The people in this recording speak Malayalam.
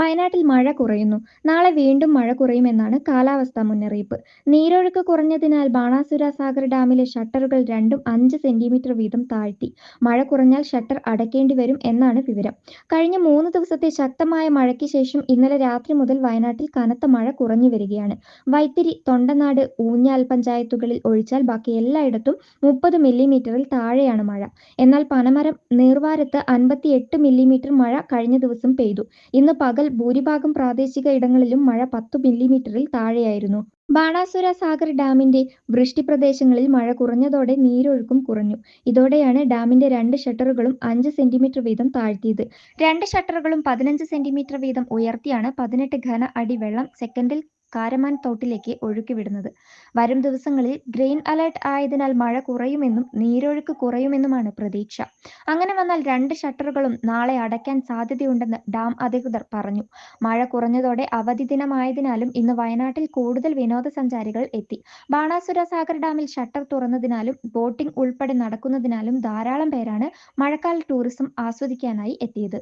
വയനാട്ടിൽ മഴ കുറയുന്നു. നാളെ വീണ്ടും മഴ കുറയുമെന്നാണ് കാലാവസ്ഥാ മുന്നറിയിപ്പ്. നീരൊഴുക്ക് കുറഞ്ഞതിനാൽ ബാണാസുര സാഗർ ഡാമിലെ ഷട്ടറുകൾ രണ്ടും 5 സെന്റിമീറ്റർ വീതം താഴ്ത്തി. മഴ കുറഞ്ഞാൽ ഷട്ടർ അടയ്ക്കേണ്ടി വരും എന്നാണ് വിവരം. കഴിഞ്ഞ 3 ദിവസത്തെ ശക്തമായ മഴയ്ക്ക് ശേഷം ഇന്നലെ രാത്രി മുതൽ വയനാട്ടിൽ കനത്ത മഴ കുറഞ്ഞു വരികയാണ്. വൈത്തിരി, തൊണ്ടനാട്, ഊഞ്ഞാൽ പഞ്ചായത്തുകളിൽ ഒഴിച്ചാൽ ബാക്കി എല്ലായിടത്തും 30 മില്ലിമീറ്ററിൽ താഴെയാണ് മഴ. എന്നാൽ പനമരം, നീർവാരത്ത് 58 മില്ലിമീറ്റർ മഴ കഴിഞ്ഞ ദിവസം പെയ്തു. ഇന്ന് പകൽ ഭൂരിഭാഗം പ്രാദേശിക ഇടങ്ങളിലും മഴ 10 മില്ലിമീറ്ററിൽ താഴെയായിരുന്നു. ബാണാസുര സാഗർ ഡാമിന്റെ വൃഷ്ടിപ്രദേശങ്ങളിൽ മഴ കുറഞ്ഞതോടെ നീരൊഴുക്കും കുറഞ്ഞു. ഇതോടെയാണ് ഡാമിന്റെ 2 ഷട്ടറുകളും 5 സെന്റിമീറ്റർ വീതം താഴ്ത്തിയത്. 2 ഷട്ടറുകളും 15 സെന്റിമീറ്റർ വീതം ഉയർത്തിയാണ് 18 ഘന അടി വെള്ളം സെക്കൻഡിൽ കാരമാൻ തോട്ടിലേക്ക് ഒഴുക്കിവിടുന്നത്. വരും ദിവസങ്ങളിൽ ഗ്രീൻ അലർട്ട് ആയതിനാൽ മഴ കുറയുമെന്നും നീരൊഴുക്ക് കുറയുമെന്നുമാണ് പ്രതീക്ഷ. അങ്ങനെ വന്നാൽ 2 ഷട്ടറുകളും നാളെ അടയ്ക്കാൻ സാധ്യതയുണ്ടെന്ന് ഡാം അധികൃതർ പറഞ്ഞു. മഴ കുറഞ്ഞതോടെ അവധി ദിനമായതിനാലും ഇന്ന് വയനാട്ടിൽ കൂടുതൽ വിനോദസഞ്ചാരികൾ എത്തി. ബാണാസുര സാഗർ ഡാമിൽ ഷട്ടർ തുറന്നതിനാലും ബോട്ടിംഗ് ഉൾപ്പെടെ നടക്കുന്നതിനാലും ധാരാളം പേരാണ് മഴക്കാല ടൂറിസം ആസ്വദിക്കാനായി എത്തിയത്.